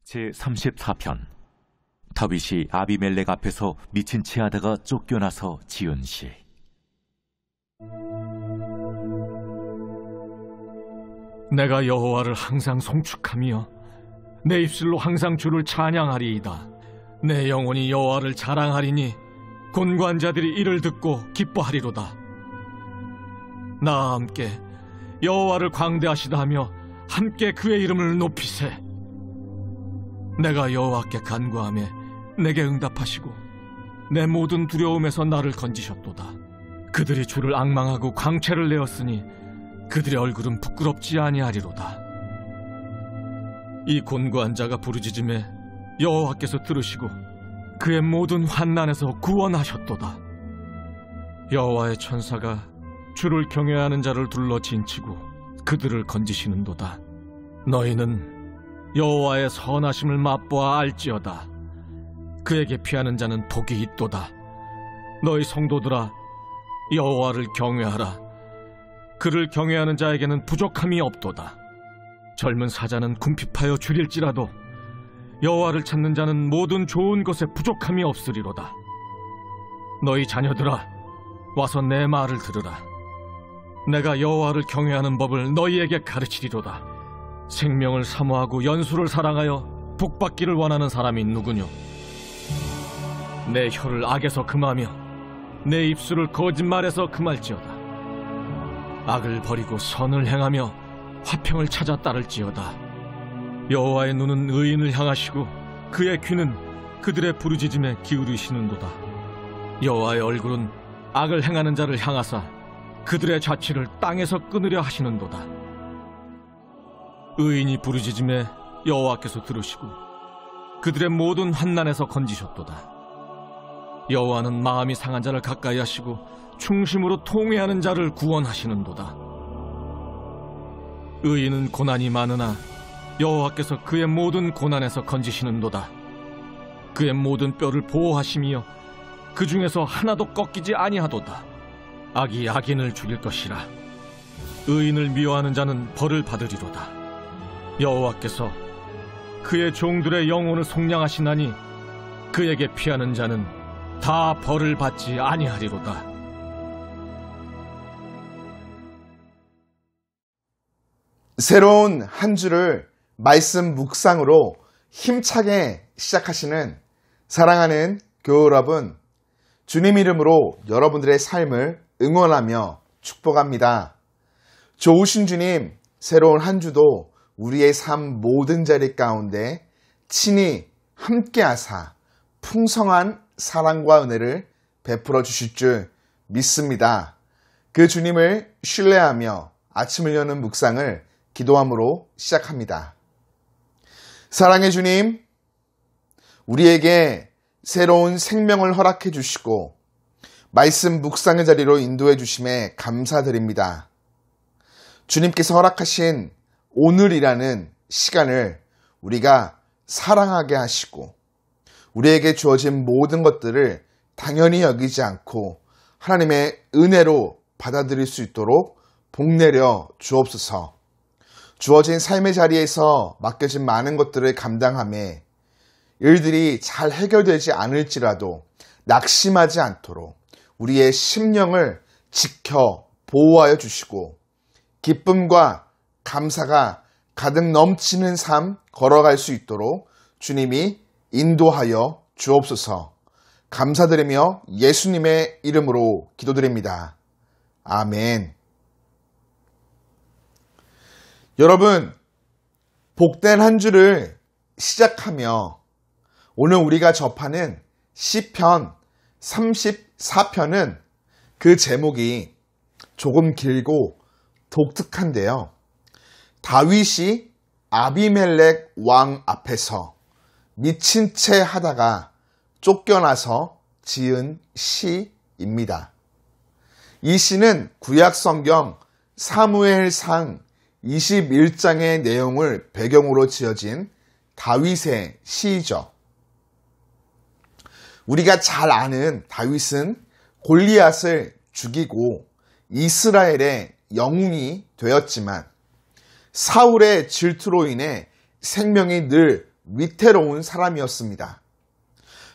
제34편. 다윗이 아비멜렉 앞에서 미친 채 하다가 쫓겨나서 지은 시. 내가 여호와를 항상 송축하며 내 입술로 항상 주를 찬양하리이다. 내 영혼이 여호와를 자랑하리니 곤고한 자들이 이를 듣고 기뻐하리로다. 나와 함께 여호와를 광대하시다 하며 함께 그의 이름을 높이세. 내가 여호와께 간구하매 내게 응답하시고 내 모든 두려움에서 나를 건지셨도다. 그들이 주를 앙망하고 광채를 내었으니 그들의 얼굴은 부끄럽지 아니하리로다. 이 곤고한 자가 부르짖음에 여호와께서 들으시고 그의 모든 환난에서 구원하셨도다. 여호와의 천사가 주를 경외하는 자를 둘러 진치고 그들을 건지시는도다. 너희는 여호와의 선하심을 맛보아 알지어다. 그에게 피하는 자는 복이 있도다. 너희 성도들아, 여호와를 경외하라. 그를 경외하는 자에게는 부족함이 없도다. 젊은 사자는 궁핍하여 줄일지라도 여호와를 찾는 자는 모든 좋은 것에 부족함이 없으리로다. 너희 자녀들아, 와서 내 말을 들으라. 내가 여호와를 경외하는 법을 너희에게 가르치리로다. 생명을 사모하고 연수를 사랑하여 복받기를 원하는 사람이 누구뇨? 내 혀를 악에서 금하며 내 입술을 거짓말에서 금할지어다. 악을 버리고 선을 행하며 화평을 찾아 따를지어다. 여호와의 눈은 의인을 향하시고 그의 귀는 그들의 부르짖음에 기울이시는도다. 여호와의 얼굴은 악을 행하는 자를 향하사 그들의 자취를 땅에서 끊으려 하시는도다. 의인이 부르짖음에 여호와께서 들으시고 그들의 모든 환난에서 건지셨도다. 여호와는 마음이 상한 자를 가까이 하시고 충심으로 통회하는 자를 구원하시는도다. 의인은 고난이 많으나 여호와께서 그의 모든 고난에서 건지시는도다. 그의 모든 뼈를 보호하시며 그 중에서 하나도 꺾이지 아니하도다. 악이 악인을 죽일 것이라. 의인을 미워하는 자는 벌을 받으리로다. 여호와께서 그의 종들의 영혼을 속량하시나니 그에게 피하는 자는 다 벌을 받지 아니하리로다. 새로운 한 주를 말씀 묵상으로 힘차게 시작하시는 사랑하는 교회 여러분, 주님 이름으로 여러분들의 삶을 응원하며 축복합니다. 좋으신 주님, 새로운 한 주도 우리의 삶 모든 자리 가운데 친히 함께하사 풍성한 사랑과 은혜를 베풀어 주실 줄 믿습니다. 그 주님을 신뢰하며 아침을 여는 묵상을 기도함으로 시작합니다. 사랑의 주님, 우리에게 새로운 생명을 허락해 주시고 말씀 묵상의 자리로 인도해 주심에 감사드립니다. 주님께서 허락하신 오늘이라는 시간을 우리가 사랑하게 하시고 우리에게 주어진 모든 것들을 당연히 여기지 않고 하나님의 은혜로 받아들일 수 있도록 복내려 주옵소서. 주어진 삶의 자리에서 맡겨진 많은 것들을 감당하며 일들이 잘 해결되지 않을지라도 낙심하지 않도록 우리의 심령을 지켜 보호하여 주시고 기쁨과 감사가 가득 넘치는 삶 걸어갈 수 있도록 주님이 인도하여 주옵소서. 감사드리며 예수님의 이름으로 기도드립니다. 아멘. 여러분, 복된 한 주를 시작하며 오늘 우리가 접하는 시편 34편은 그 제목이 조금 길고 독특한데요. 다윗이 아비멜렉 왕 앞에서 미친 채 하다가 쫓겨나서 지은 시입니다. 이 시는 구약 성경 사무엘상 21장의 내용을 배경으로 지어진 다윗의 시이죠. 우리가 잘 아는 다윗은 골리앗을 죽이고 이스라엘의 영웅이 되었지만 사울의 질투로 인해 생명이 늘 위태로운 사람이었습니다.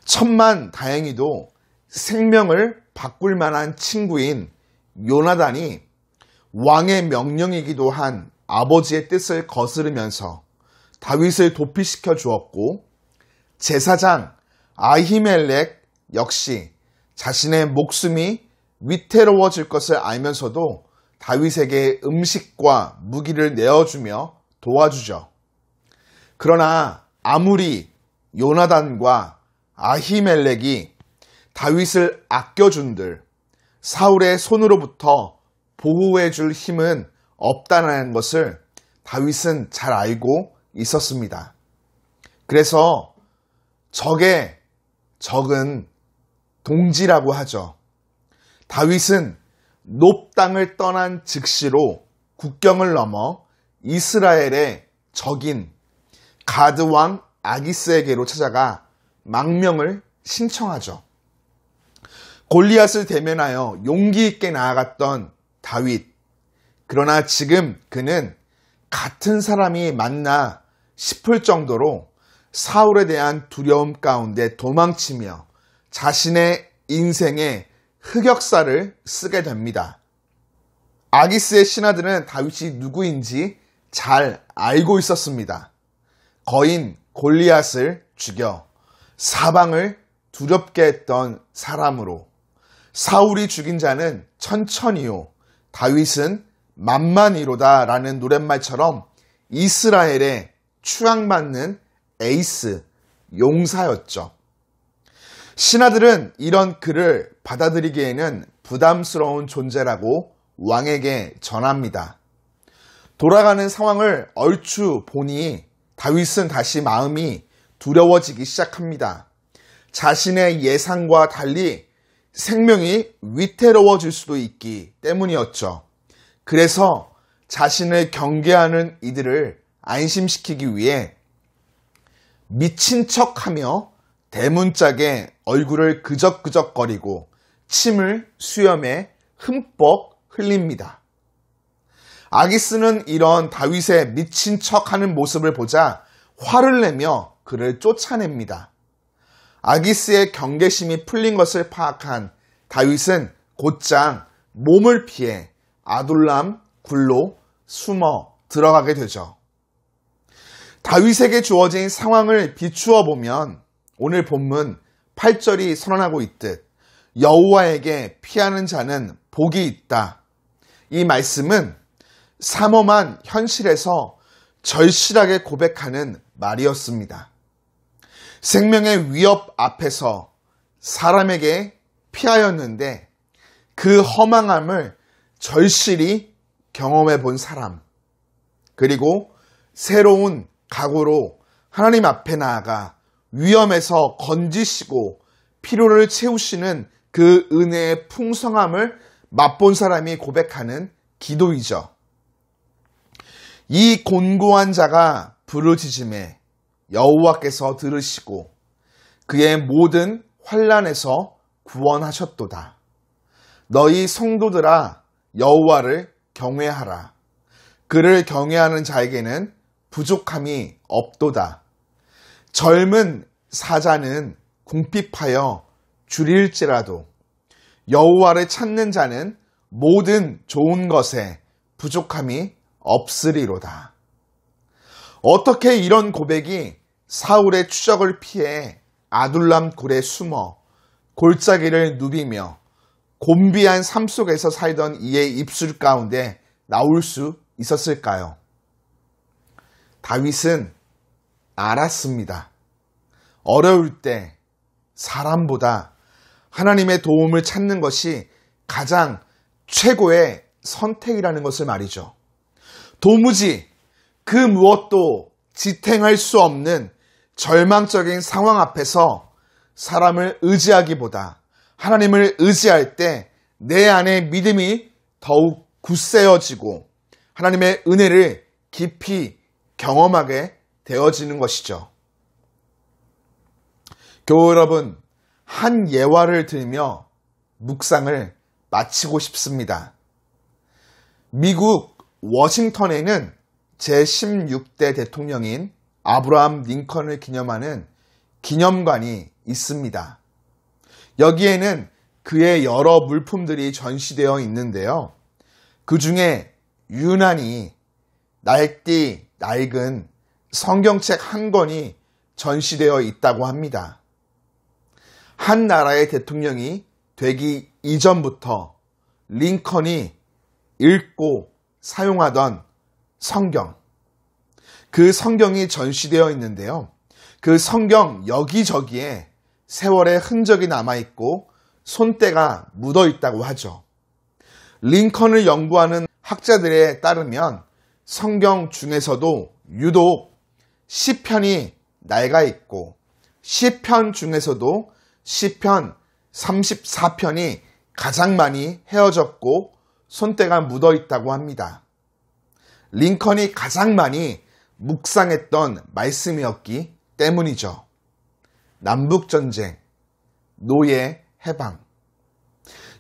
천만 다행히도 생명을 바꿀 만한 친구인 요나단이 왕의 명령이기도 한 아버지의 뜻을 거스르면서 다윗을 도피시켜 주었고, 제사장 아히멜렉 역시 자신의 목숨이 위태로워질 것을 알면서도 다윗에게 음식과 무기를 내어주며 도와주죠. 그러나 아무리 요나단과 아히멜렉이 다윗을 아껴준들 사울의 손으로부터 보호해줄 힘은 없다는 것을 다윗은 잘 알고 있었습니다. 그래서 적의 적은 동지라고 하죠. 다윗은 높 땅을 떠난 즉시로 국경을 넘어 이스라엘의 적인 가드 왕 아기스에게로 찾아가 망명을 신청하죠. 골리앗을 대면하여 용기 있게 나아갔던 다윗. 그러나 지금 그는 같은 사람이 맞나 싶을 정도로 사울에 대한 두려움 가운데 도망치며 자신의 인생의 흑역사를 쓰게 됩니다. 아기스의 신하들은 다윗이 누구인지 잘 알고 있었습니다. 거인 골리앗을 죽여 사방을 두렵게 했던 사람으로, 사울이 죽인 자는 천천히요 다윗은 만만히로다 라는 노랫말처럼 이스라엘의 추앙받는 에이스, 용사였죠. 신하들은 이런 그를 받아들이기에는 부담스러운 존재라고 왕에게 전합니다. 돌아가는 상황을 얼추 보니 다윗은 다시 마음이 두려워지기 시작합니다. 자신의 예상과 달리 생명이 위태로워질 수도 있기 때문이었죠. 그래서 자신을 경계하는 이들을 안심시키기 위해 미친 척하며 대문짝에 얼굴을 그적그적거리고 침을 수염에 흠뻑 흘립니다. 아기스는 이런 다윗의 미친 척하는 모습을 보자 화를 내며 그를 쫓아냅니다. 아기스의 경계심이 풀린 것을 파악한 다윗은 곧장 몸을 피해 아둘람 굴로 숨어 들어가게 되죠. 다윗에게 주어진 상황을 비추어 보면 오늘 본문 8절이 선언하고 있듯 여호와에게 피하는 자는 복이 있다. 이 말씀은 삼엄한 현실에서 절실하게 고백하는 말이었습니다. 생명의 위협 앞에서 사람에게 피하였는데 그 허망함을 절실히 경험해 본 사람, 그리고 새로운 각오로 하나님 앞에 나아가 위험에서 건지시고 피로를 채우시는 그 은혜의 풍성함을 맛본 사람이 고백하는 기도이죠. 이 곤고한 자가 부르짖음에 여호와께서 들으시고 그의 모든 환난에서 구원하셨도다. 너희 성도들아 여호와를 경외하라. 그를 경외하는 자에게는 부족함이 없도다. 젊은 사자는 궁핍하여 줄일지라도 여호와를 찾는 자는 모든 좋은 것에 부족함이 없으리로다. 어떻게 이런 고백이 사울의 추적을 피해 아둘람 굴에 숨어 골짜기를 누비며 곤비한 삶 속에서 살던 이의 입술 가운데 나올 수 있었을까요? 다윗은 알았습니다. 어려울 때 사람보다 하나님의 도움을 찾는 것이 가장 최고의 선택이라는 것을 말이죠. 도무지 그 무엇도 지탱할 수 없는 절망적인 상황 앞에서 사람을 의지하기보다 하나님을 의지할 때 내 안에 믿음이 더욱 굳세어지고 하나님의 은혜를 깊이 경험하게 되어지는 것이죠. 교우 여러분, 한 예화를 들며 묵상을 마치고 싶습니다. 미국 워싱턴에는 제16대 대통령인 아브라함 링컨을 기념하는 기념관이 있습니다. 여기에는 그의 여러 물품들이 전시되어 있는데요. 그 중에 유난히 낡디 낡은 성경책 한 권이 전시되어 있다고 합니다. 한 나라의 대통령이 되기 이전부터 링컨이 읽고 사용하던 성경, 그 성경이 전시되어 있는데요. 그 성경 여기저기에 세월의 흔적이 남아있고 손때가 묻어 있다고 하죠. 링컨을 연구하는 학자들에 따르면 성경 중에서도 유독 시편이 낡아 있고 시편 중에서도 시편 34편이 가장 많이 헤어졌고 손때가 묻어 있다고 합니다. 링컨이 가장 많이 묵상했던 말씀이었기 때문이죠. 남북전쟁, 노예 해방,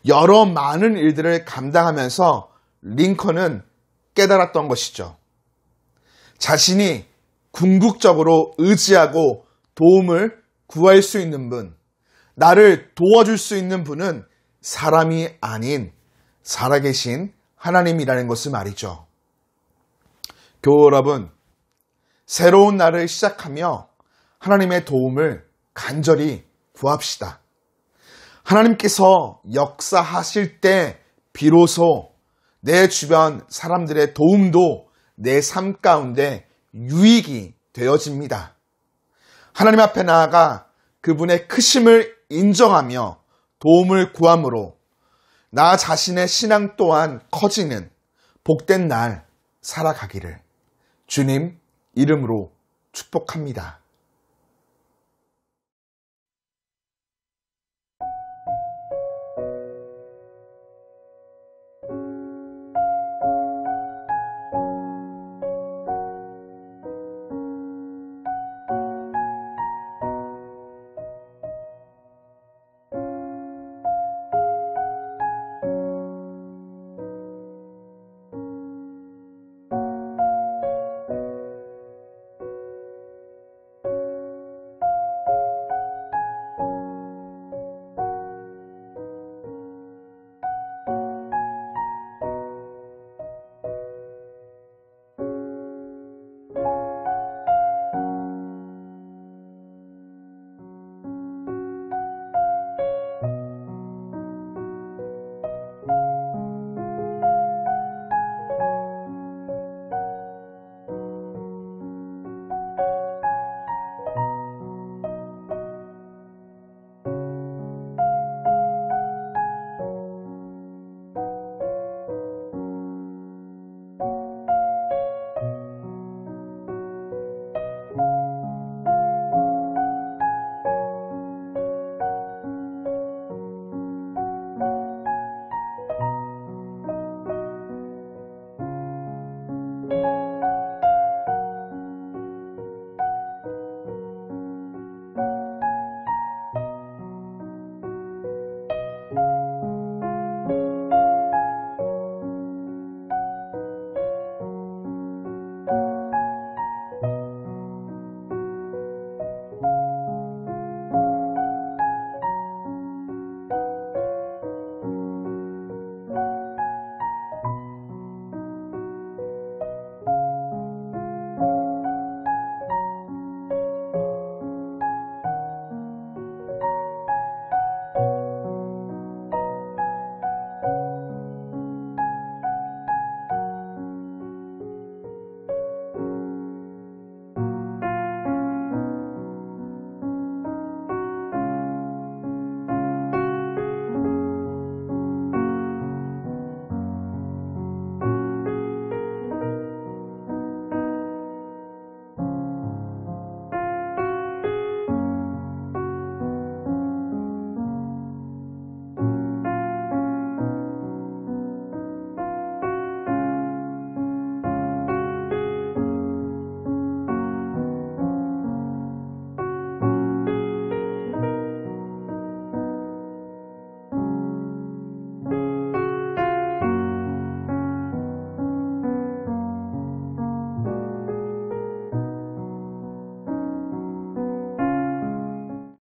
여러 많은 일들을 감당하면서 링컨은 깨달았던 것이죠. 자신이 궁극적으로 의지하고 도움을 구할 수 있는 분, 나를 도와줄 수 있는 분은 사람이 아닌 살아계신 하나님이라는 것을 말이죠. 교우 여러분, 새로운 날을 시작하며 하나님의 도움을 간절히 구합시다. 하나님께서 역사하실 때 비로소 내 주변 사람들의 도움도 내 삶 가운데 유익이 되어집니다. 하나님 앞에 나아가 그분의 크심을 인정하며 도움을 구함으로 나 자신의 신앙 또한 커지는 복된 날 살아가기를 주님 이름으로 축복합니다.